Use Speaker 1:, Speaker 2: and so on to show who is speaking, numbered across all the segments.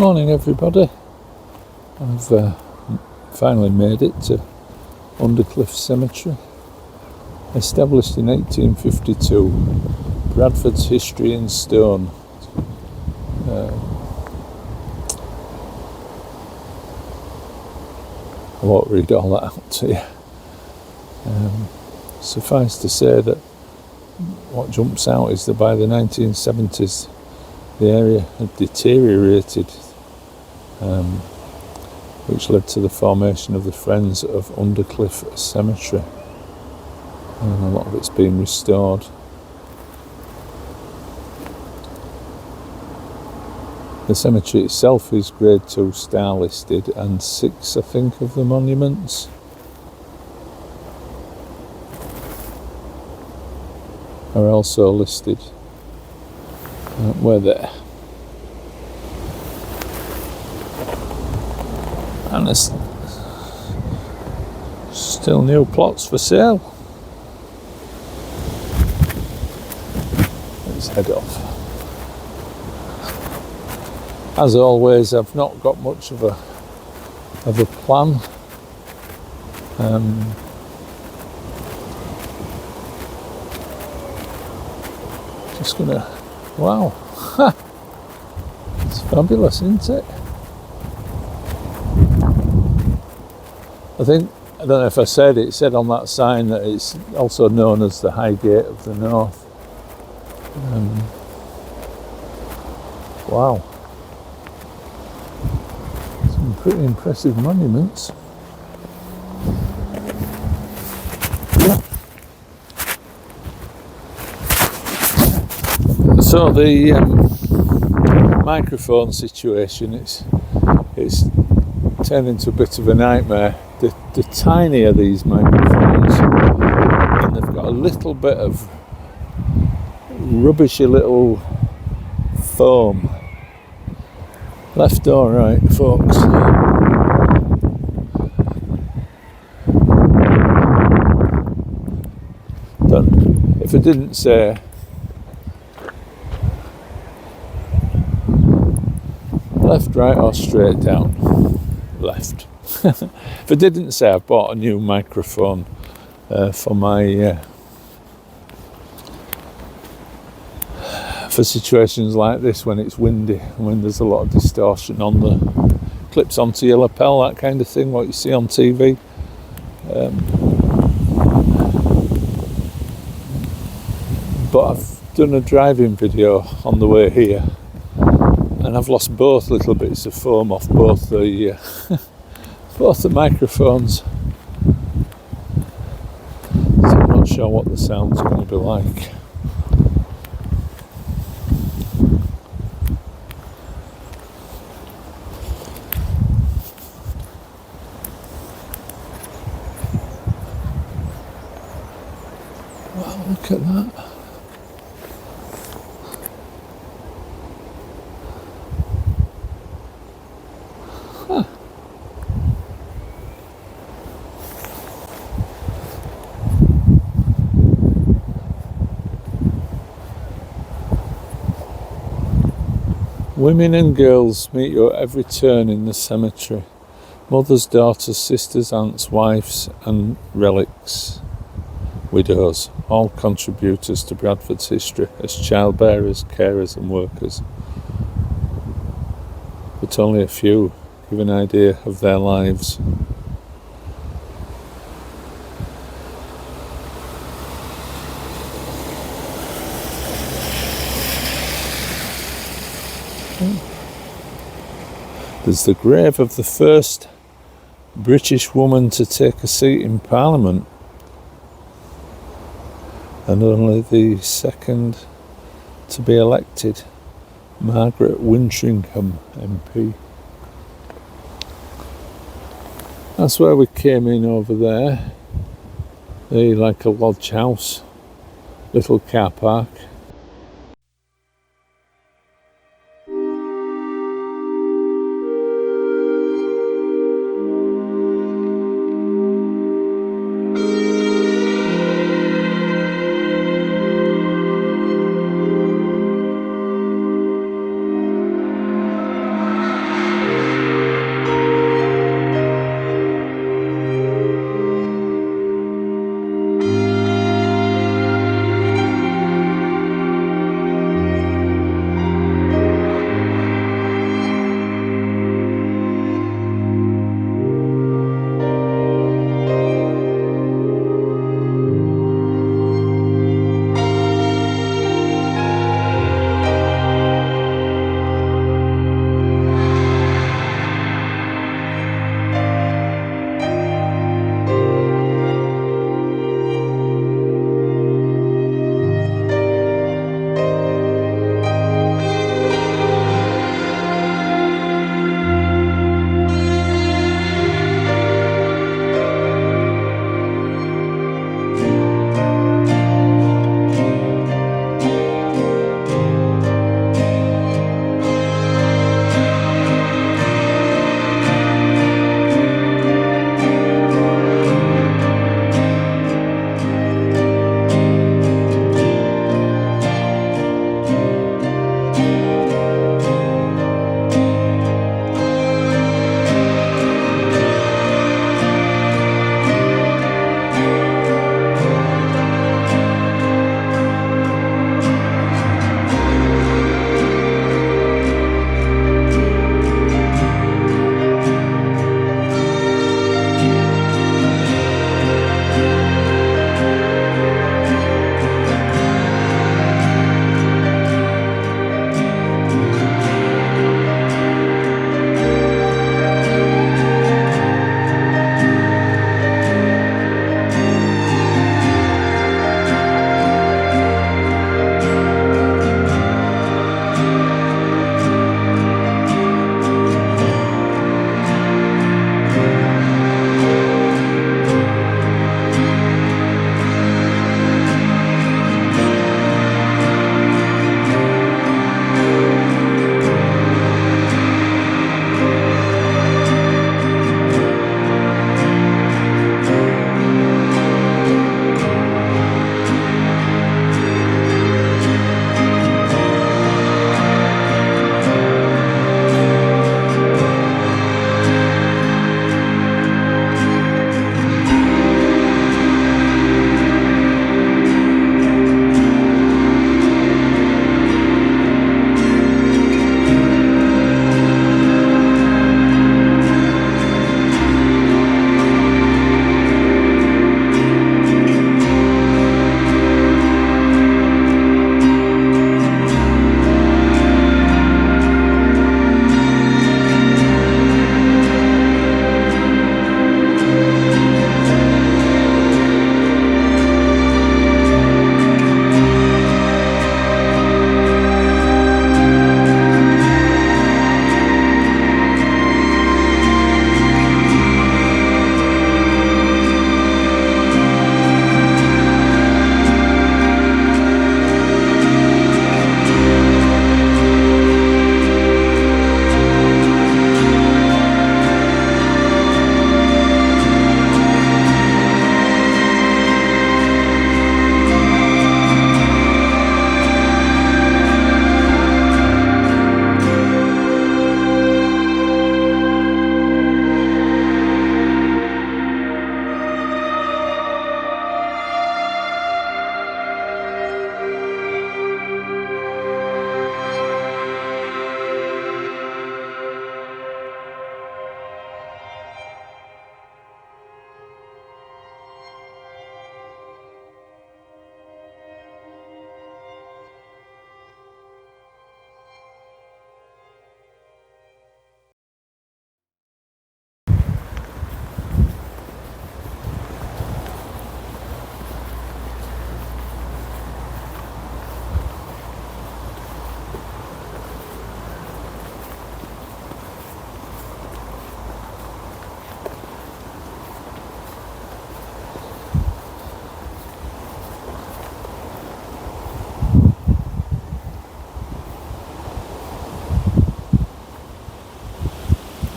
Speaker 1: Morning everybody. I've finally made it to Undercliffe Cemetery. Established in 1852, Bradford's history in stone. I won't read all that out to you. Suffice to say that what jumps out is that by the 1970s the area had deteriorated, which led to the formation of the Friends of Undercliffe Cemetery, and a lot of it's been restored. The cemetery itself is Grade 2 star listed, and 6, I think, of the monuments are also listed. We're there. And there's still new plots for sale. Let's head off. As always, I've not got much of a plan. Just gonna, wow, it's fabulous, isn't it? I don't know if I said it said on that sign that it's also known as the Highgate of the North. Wow. Some pretty impressive monuments. So the microphone situation, it's turned into a bit of a nightmare. The tinier these microphones, and they've got a little bit of rubbishy little foam. Left or right, folks? If I didn't say left, right or straight down? Left. If I didn't say, I've bought a new microphone for my for situations like this, when it's windy and when there's a lot of distortion on the clips onto your lapel, that kind of thing, what you see on TV. But I've done a driving video on the way here, and I've lost both little bits of foam off both the both the microphones. So I'm not sure what the sound's going to be like. Wow, look at that. Women and girls meet you at every turn in the cemetery. Mothers, daughters, sisters, aunts, wives and relics. Widows, all contributors to Bradford's history as childbearers, carers and workers. But only a few give an idea of their lives. There's the grave of the first British woman to take a seat in Parliament, and only the second to be elected, Margaret Wintringham MP. That's where we came in over there. Like a lodge house, little car park.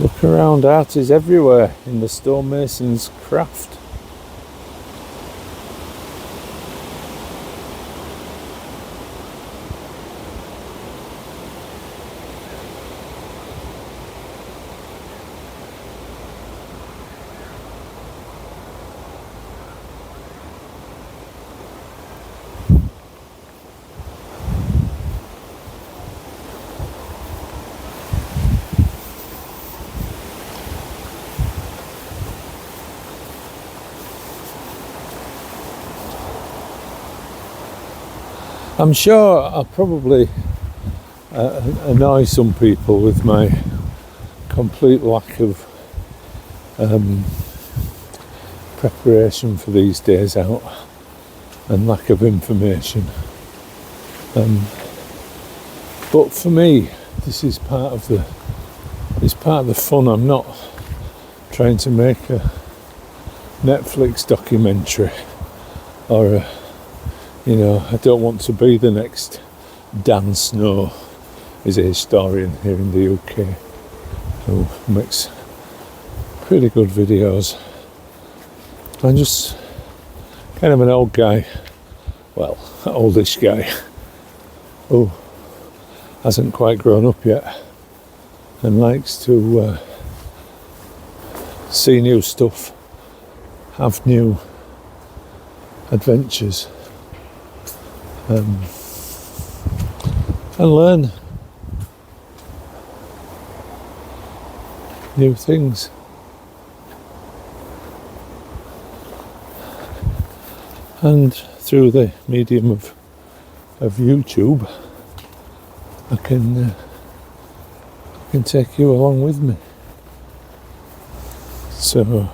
Speaker 1: Look around, art is everywhere in the stonemason's craft. I'm sure I'll probably annoy some people with my complete lack of preparation for these days out and lack of information. But for me, this is part of the fun. I'm not trying to make a Netflix documentary or I don't want to be the next Dan Snow, who's a historian here in the UK, who makes pretty good videos. I'm just kind of an old guy, well, oldish guy, who hasn't quite grown up yet and likes to see new stuff, have new adventures. And learn new things. And through the medium of YouTube, I can take you along with me. So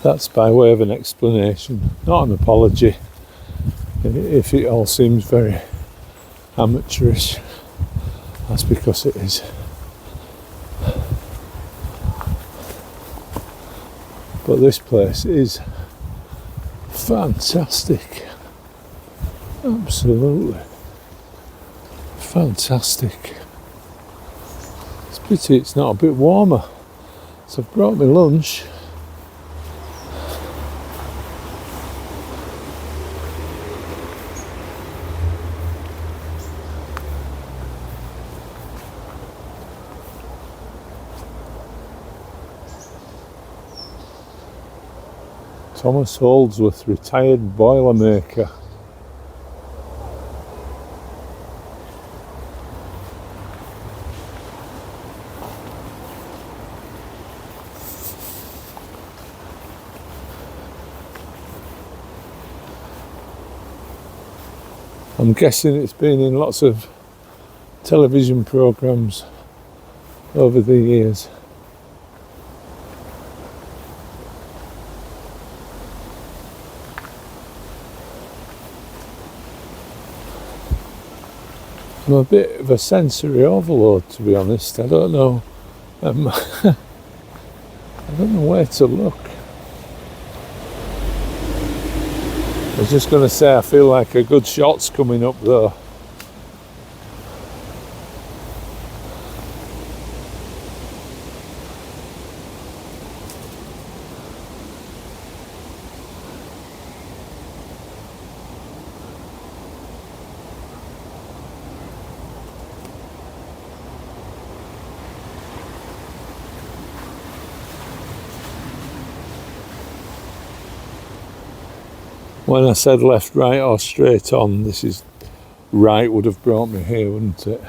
Speaker 1: that's by way of an explanation, not an apology, if it all seems very amateurish. That's because it is. But this place is fantastic. Absolutely fantastic. It's a pity it's not a bit warmer. So I've brought my lunch. Thomas Holdsworth, retired boilermaker. I'm guessing it's been in lots of television programmes over the years. I'm a bit of a sensory overload, to be honest. I don't know. I don't know where to look. I was just going to say I feel like a good shot's coming up though. When I said left, right or straight on, this is right would have brought me here, wouldn't it?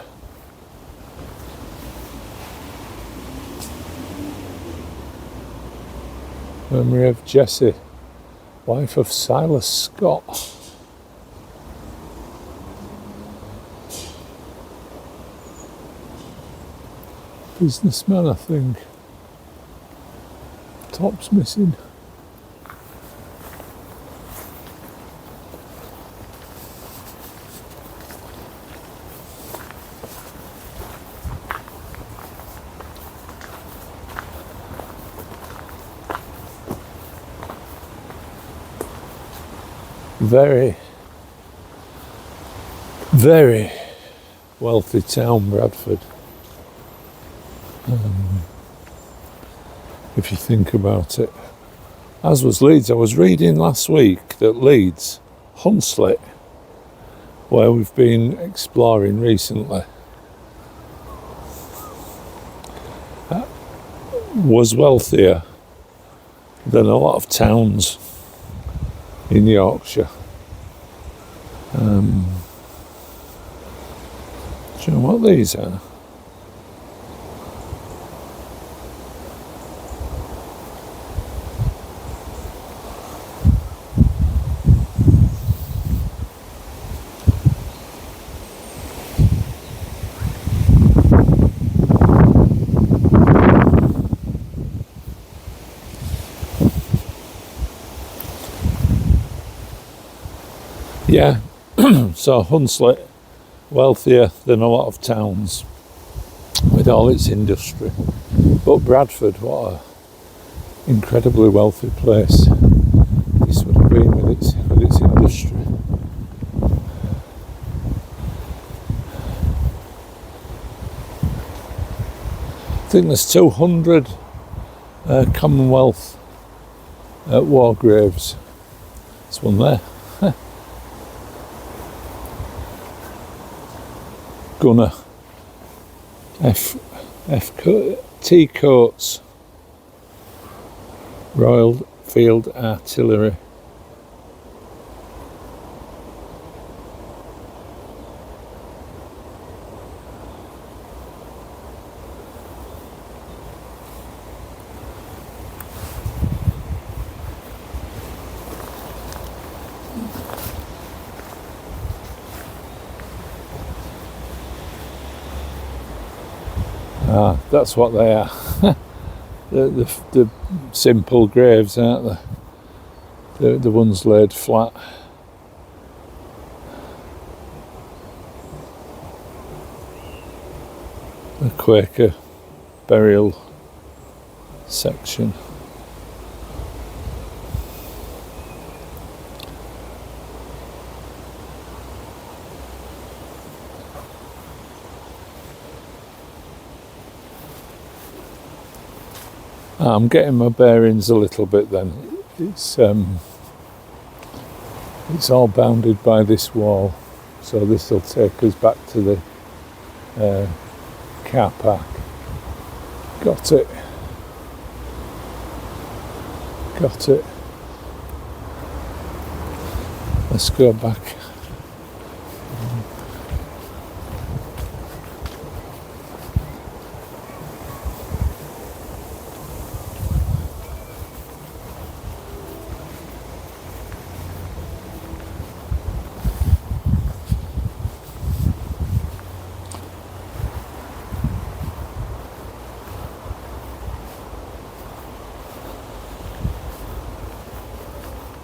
Speaker 1: Memory of Jessie, wife of Silas Scott. Businessman, I think. Top's missing. Very, very wealthy town, Bradford. If you think about it. As was Leeds. I was reading last week that Leeds, Hunslet, where we've been exploring recently, was wealthier than a lot of towns in Yorkshire. Do you know what these are? Yeah, so Hunslet, wealthier than a lot of towns with all its industry. But Bradford, what an incredibly wealthy place this would have been with its industry. I think there's 200 Commonwealth war graves. There's one there. Gunner T Coates, Royal Field Artillery. That's what they are. the simple graves, aren't they? The ones laid flat. The Quaker burial section. I'm getting my bearings a little bit then. It's all bounded by this wall, so this will take us back to the car park. Got it. Let's go back.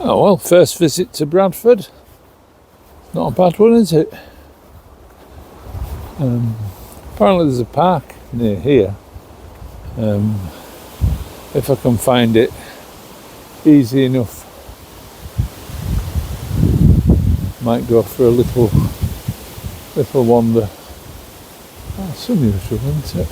Speaker 1: Oh well, first visit to Bradford. Not a bad one, is it? Apparently there's a park near here. If I can find it easy enough, might go for a little wander. That's unusual, isn't it?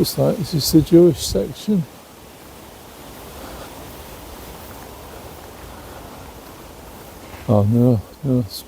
Speaker 1: Looks like this is the Jewish section. Oh no, it's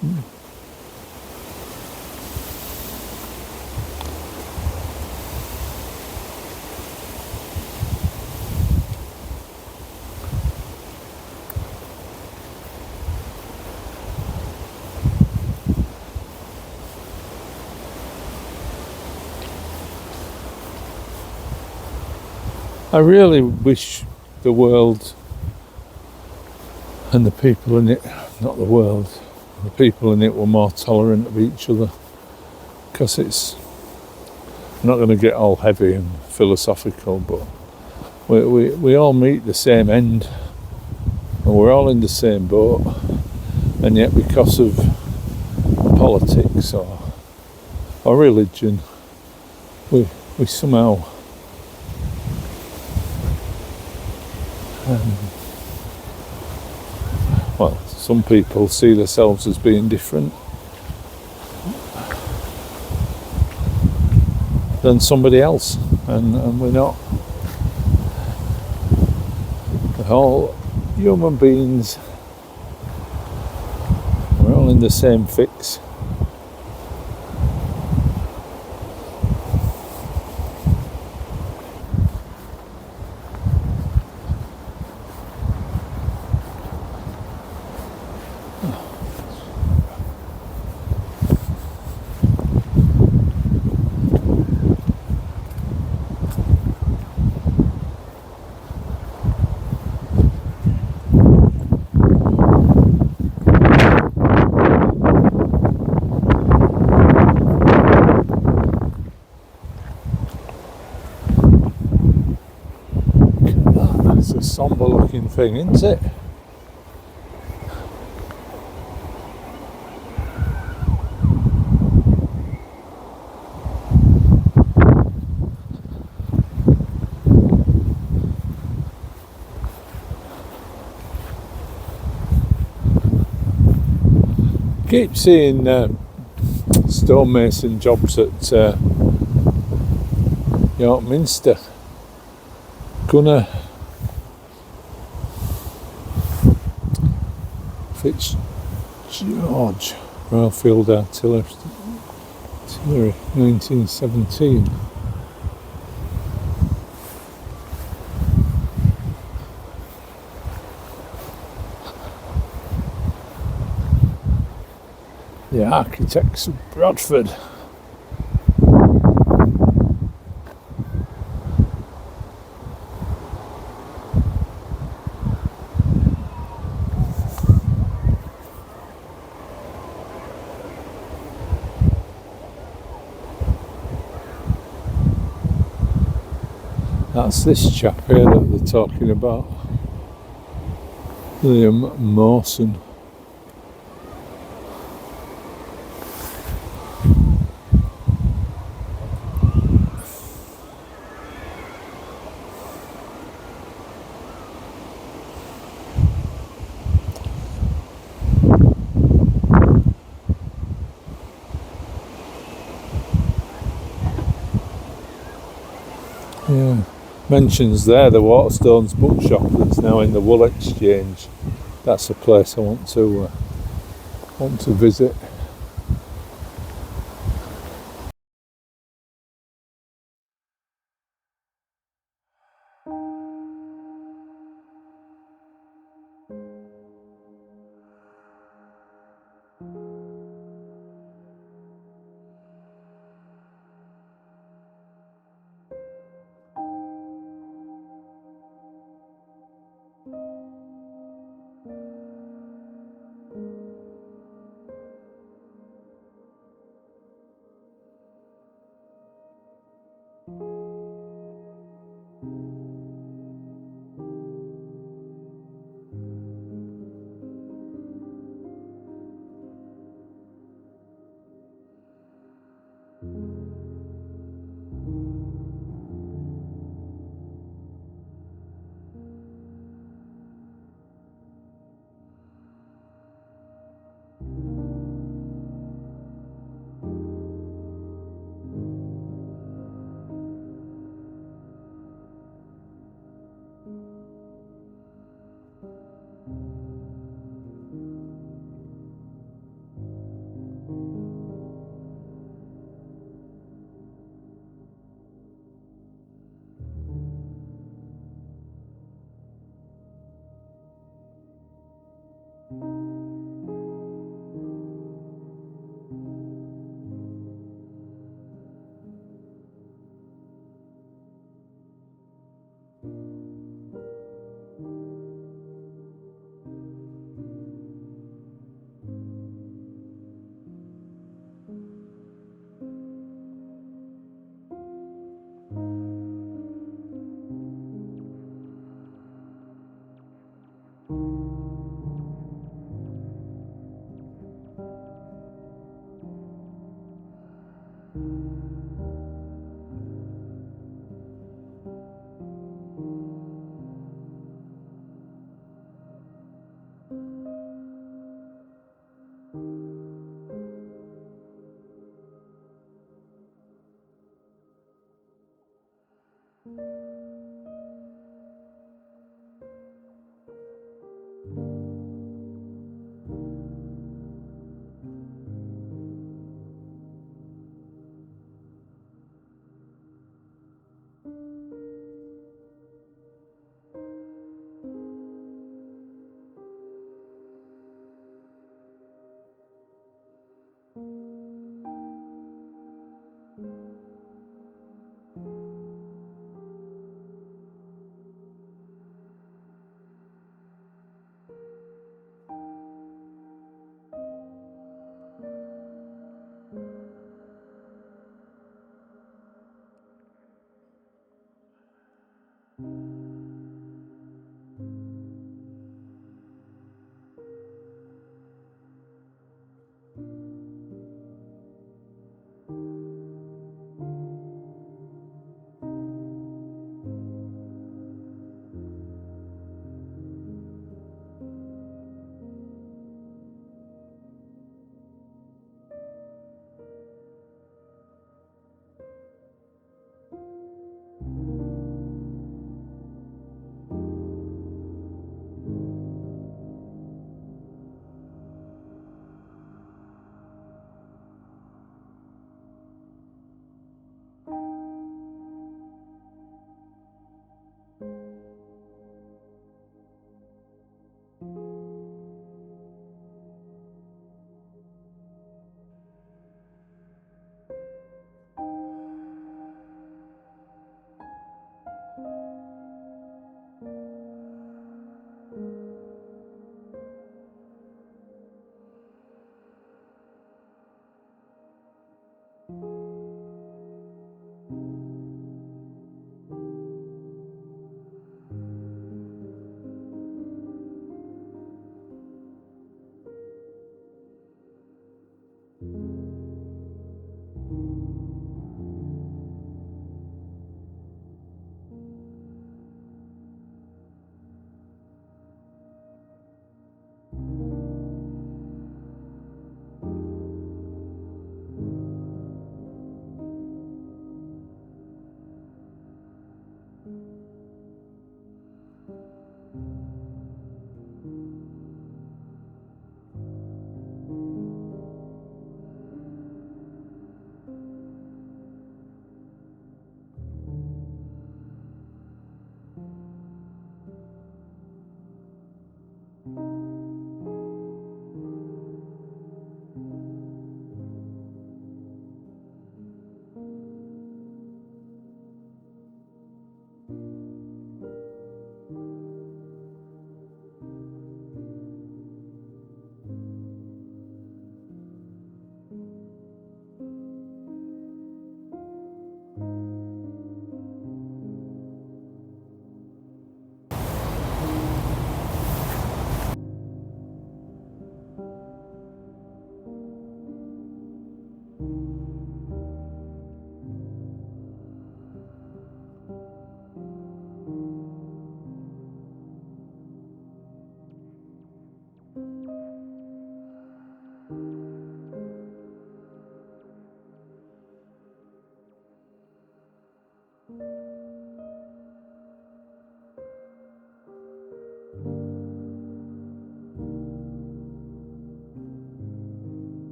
Speaker 1: I really wish the world and the people in it, not the world, the people in it were more tolerant of each other, because I'm not going to get all heavy and philosophical, but we all meet the same end and we're all in the same boat, and yet because of politics or religion we somehow Well, some people see themselves as being different than somebody else, and we're not. We're all human beings. We're all in the same fix. It's a sombre looking thing, isn't it? Keep seeing stonemason jobs at York Minster. Gunner Fitzgeorge, Royal Field Artillery, 1917. The architects of Bradford. That's this chap here that they're talking about, William Mawson. Yeah. Mentions there the Waterstones bookshop that's now in the Wool Exchange. That's a place I want to visit.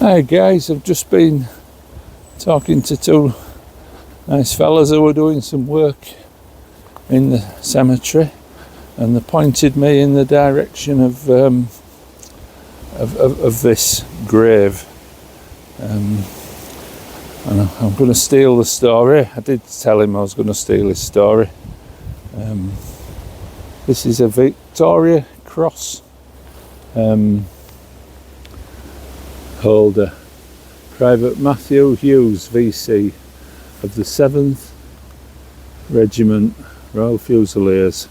Speaker 1: Hi guys, I've just been talking to two nice fellas who were doing some work in the cemetery, and they pointed me in the direction of this grave. And I'm going to steal the story. I did tell him I was going to steal his story. This is a Victoria cross holder, Private Matthew Hughes VC of the 7th Regiment Royal Fusiliers,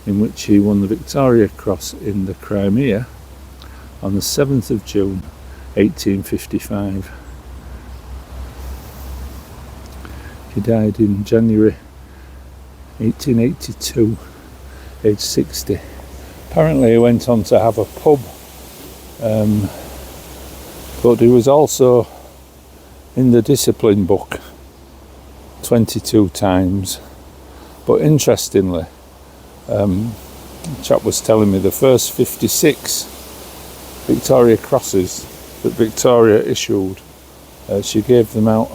Speaker 1: in which he won the Victoria Cross in the Crimea on the 7th of June 1855. He died in January 1882, aged 60. Apparently he went on to have a pub, but he was also in the discipline book 22 times. But interestingly, the chap was telling me the first 56 Victoria Crosses that Victoria issued, she gave them out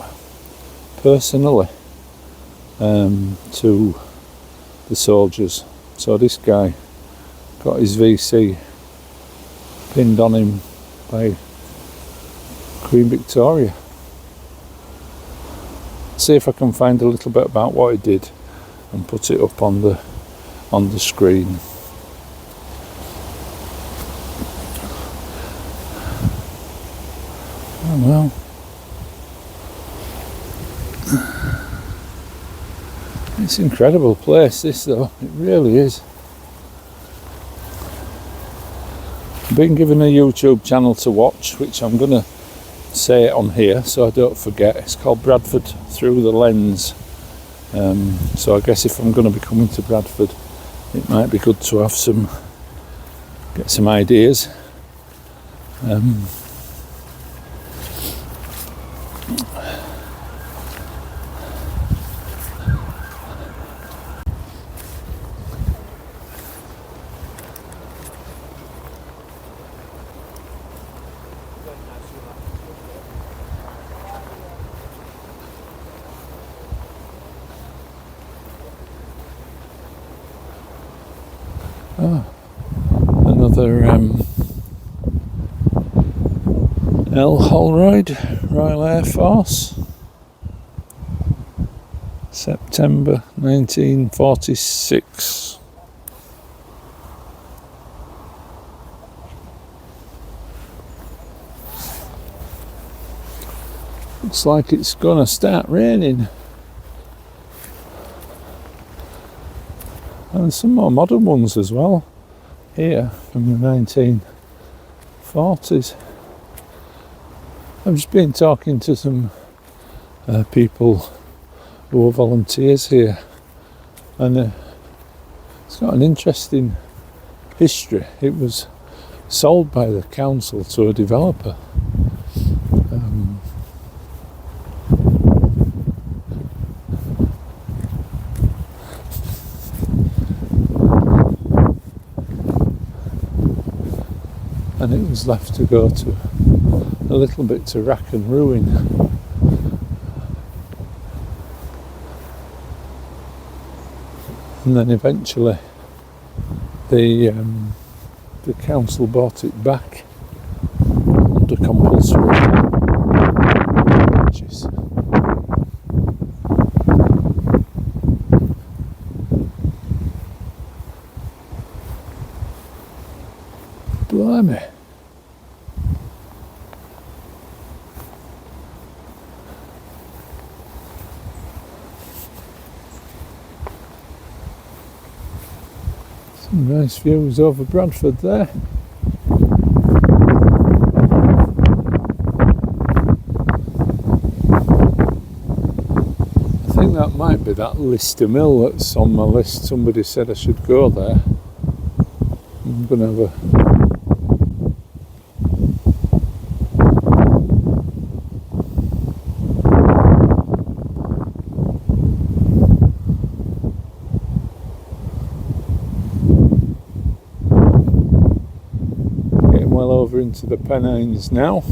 Speaker 1: personally to the soldiers. So this guy got his VC pinned on him by Queen Victoria. See if I can find a little bit about what he did and put it up on the screen. Oh well. It's an incredible place, this though, it really is. I've been given a YouTube channel to watch, which I'm going to say it on here so I don't forget. It's called Bradford Through the Lens. So I guess if I'm going to be coming to Bradford, it might be good to have get some ideas. Another L. Holroyd, Royal Air Force, September 1946. Looks like it's gonna start raining. And some more modern ones as well here from the 1940s. I've just been talking to some people who are volunteers here, and it's got an interesting history. It was sold by the council to a developer. And it was left to go to a little bit to rack and ruin. And then eventually the council bought it back under compulsory purchase. Blimey. Some nice views over Bradford there. I think that might be that Lister Mill that's on my list. Somebody said I should go there. I'm going to have a into the Pennines now.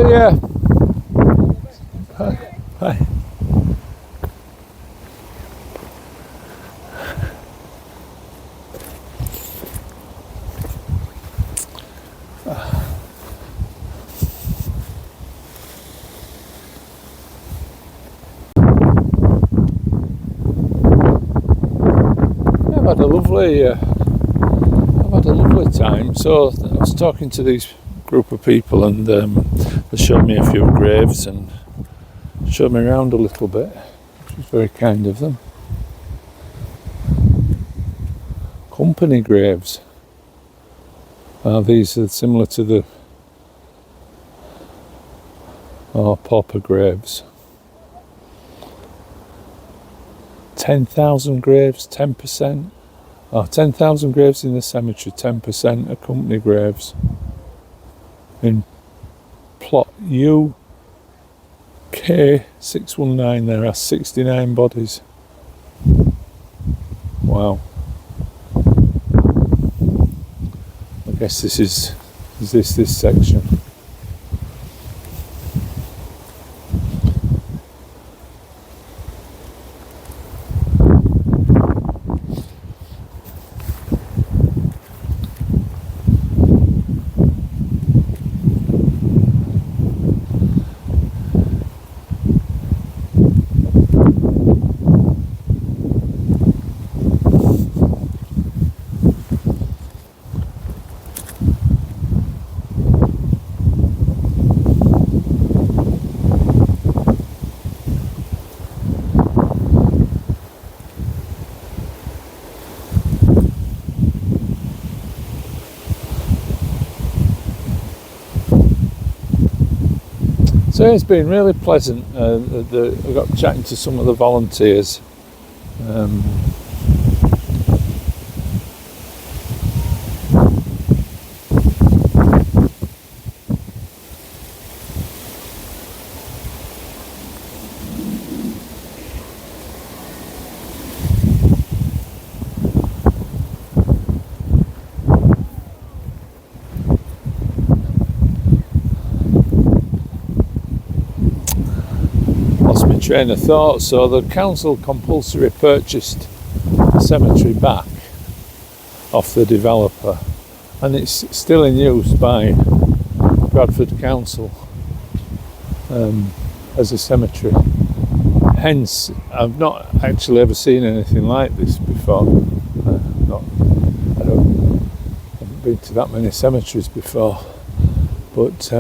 Speaker 1: See ya. Bye. Bye. I've had a lovely time. So I was talking to these group of people, and they showed me a few graves and showed me around a little bit, which was very kind of them. Company graves. These are similar to the pauper graves. 10,000 graves, 10%. 10,000 graves in the cemetery, 10% are company graves. In plot UK619 there are 69 bodies. Wow. I guess this is this section. So it's been really pleasant. I got chatting to some of the volunteers. Train of thought. So the council compulsory purchased the cemetery back off the developer, and it's still in use by Bradford Council as a cemetery. Hence, I've not actually ever seen anything like this before. I haven't been to that many cemeteries before, but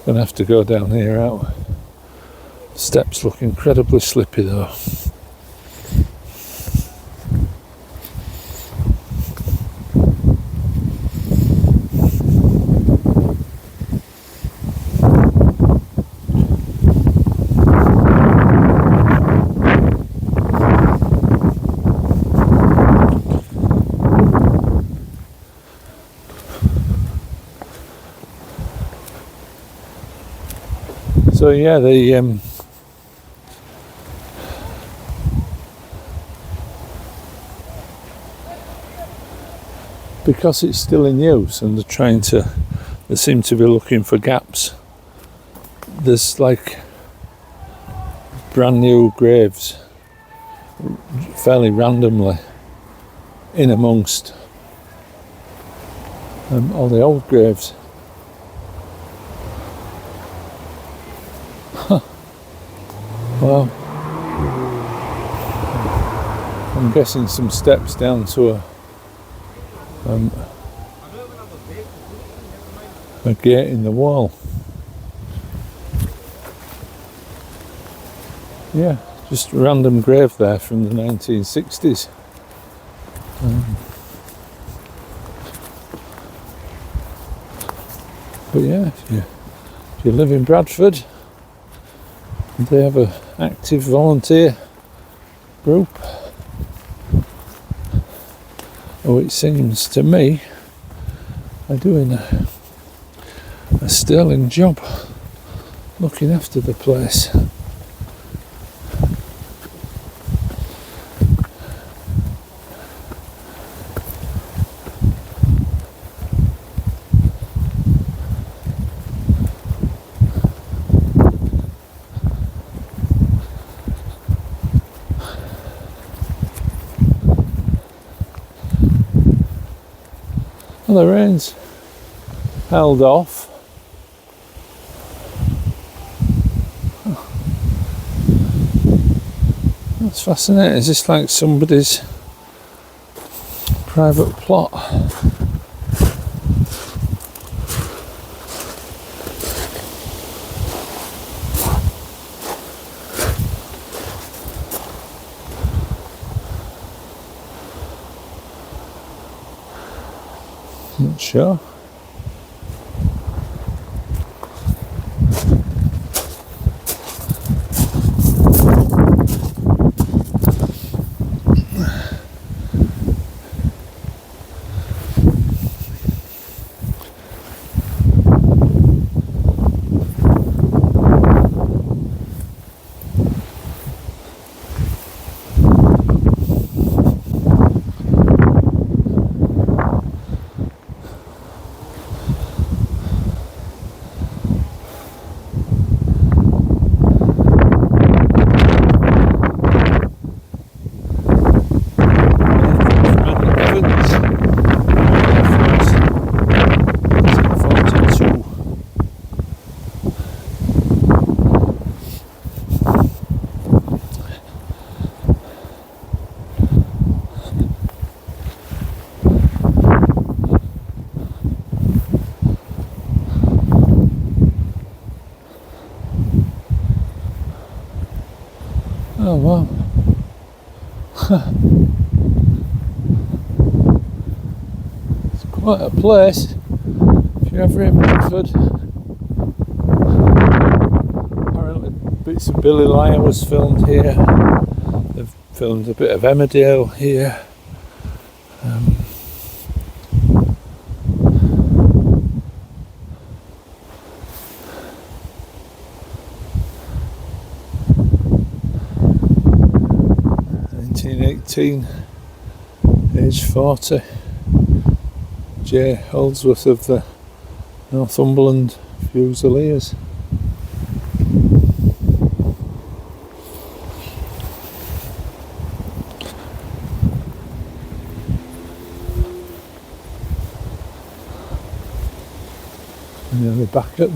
Speaker 1: gonna have to go down here out. Steps look incredibly slippy though. So yeah, because it's still in use and they seem to be looking for gaps. There's like brand new graves fairly randomly in amongst all the old graves. Well, I'm guessing some steps down to a gate in the wall. Yeah, just a random grave there from the 1960s. But yeah, if you live in Bradford, they have an active volunteer group. Oh, it seems to me they're doing a sterling job looking after the place. Well, the rain's held off. That's fascinating. Is this like somebody's private plot? Not sure. Oh wow. It's quite a place. If you're ever in Bradford. Apparently bits of Billy Liar was filmed here. They've filmed a bit of Emmerdale here. 1918, age 40, J. Holdsworth of the Northumberland Fusiliers. Nearly back at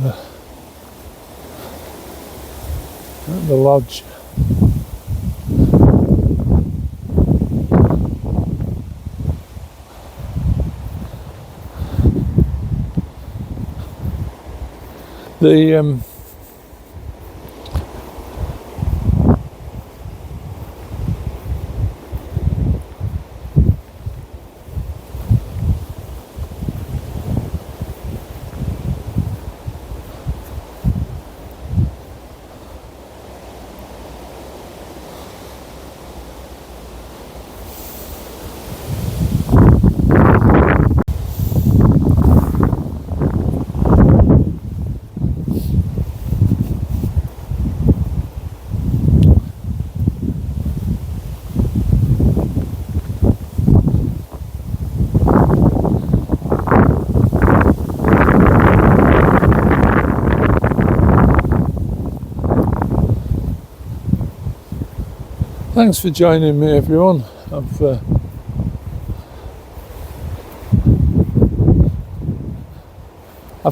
Speaker 1: the lodge. The Thanks for joining me, everyone. I've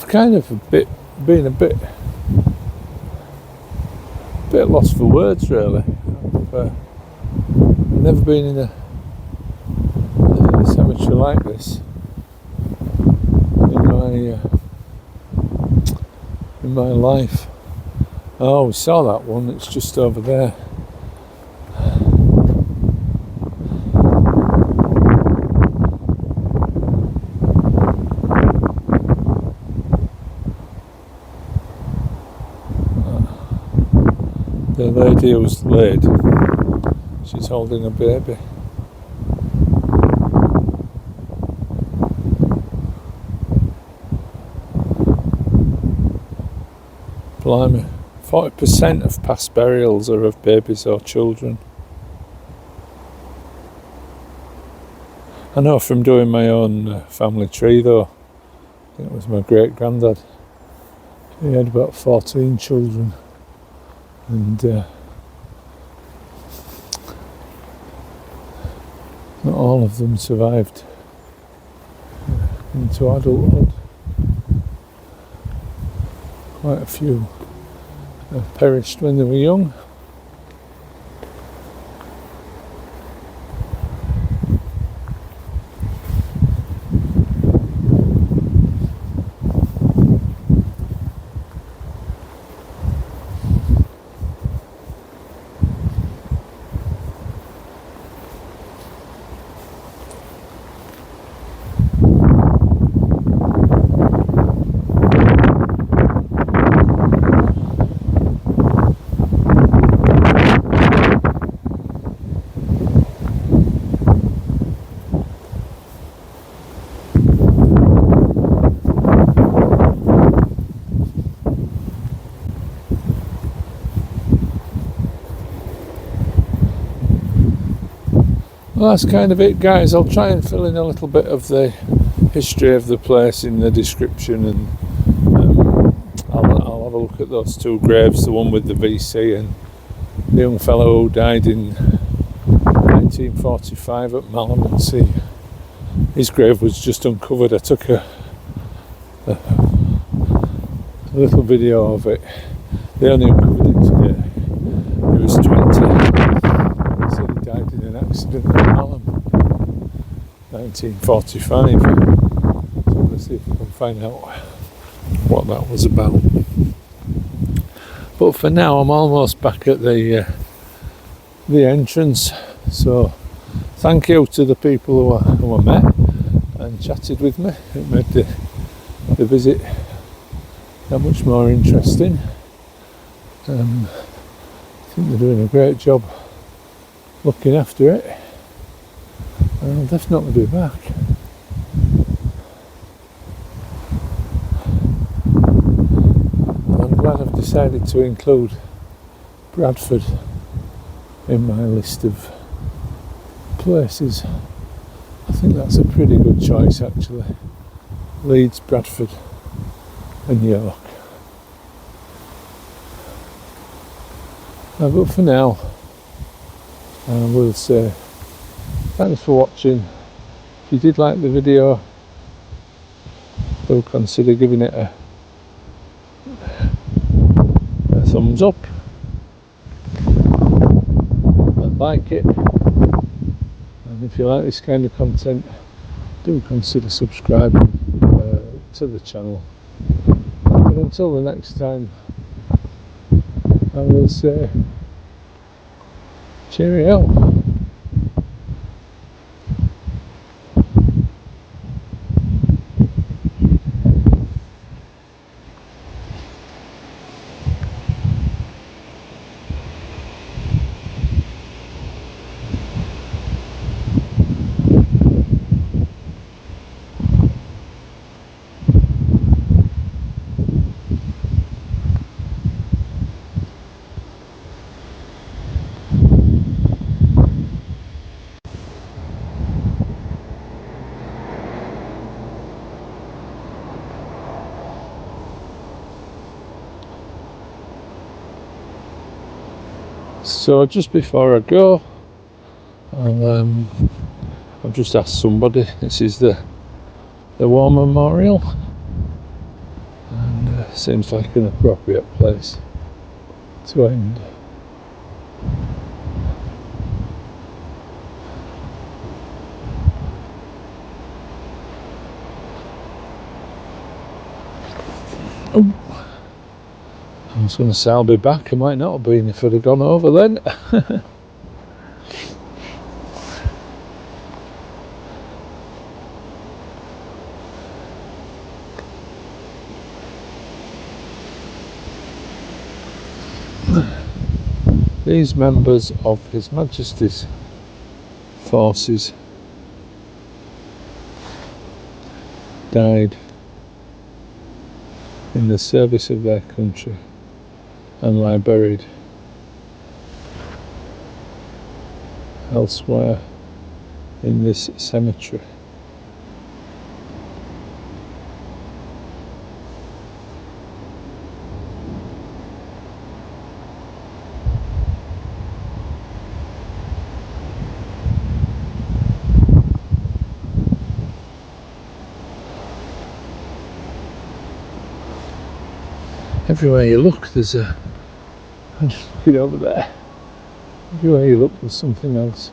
Speaker 1: kind of been a bit lost for words, really. I've never been in a cemetery like this in my life. Oh, we saw that one. It's just over there. The lady who's laid, she's holding a baby. Blimey, 40% of past burials are of babies or children. I know from doing my own family tree though, I think it was my great granddad, he had about 14 children. And not all of them survived. into adulthood. Quite a few have perished when they were young. Well, that's kind of it, guys. I'll try and fill in a little bit of the history of the place in the description, and I'll have a look at those two graves, the one with the VC and the young fellow who died in 1945 at Malham. His grave was just uncovered. I took a little video of it. They only uncovered it today. He was 20. He died in an accident at Malham, 1945. So let's see if we can find out what that was about. But for now, I'm almost back at the entrance. So thank you to the people who I met and chatted with me. It made the visit that much more interesting. I think they're doing a great job looking after it. I'll definitely be back. I'm glad I've decided to include Bradford in my list of places. I think that's a pretty good choice, actually. Leeds, Bradford and York. But for now, I will say thanks for watching. If you did like the video, do consider giving it a thumbs up, and like it, and if you like this kind of content, do consider subscribing to the channel. But until the next time, I will say cheerio. So just before I go, I've just asked somebody. This is the War Memorial, and seems like an appropriate place to end. Oh. I was going to say I'll be back. I might not have been if I'd have gone over then. These members of His Majesty's forces died in the service of their country and lie buried elsewhere in this cemetery. Everywhere you look, there's a... I'm just looking over there. Everywhere you look, there's something else.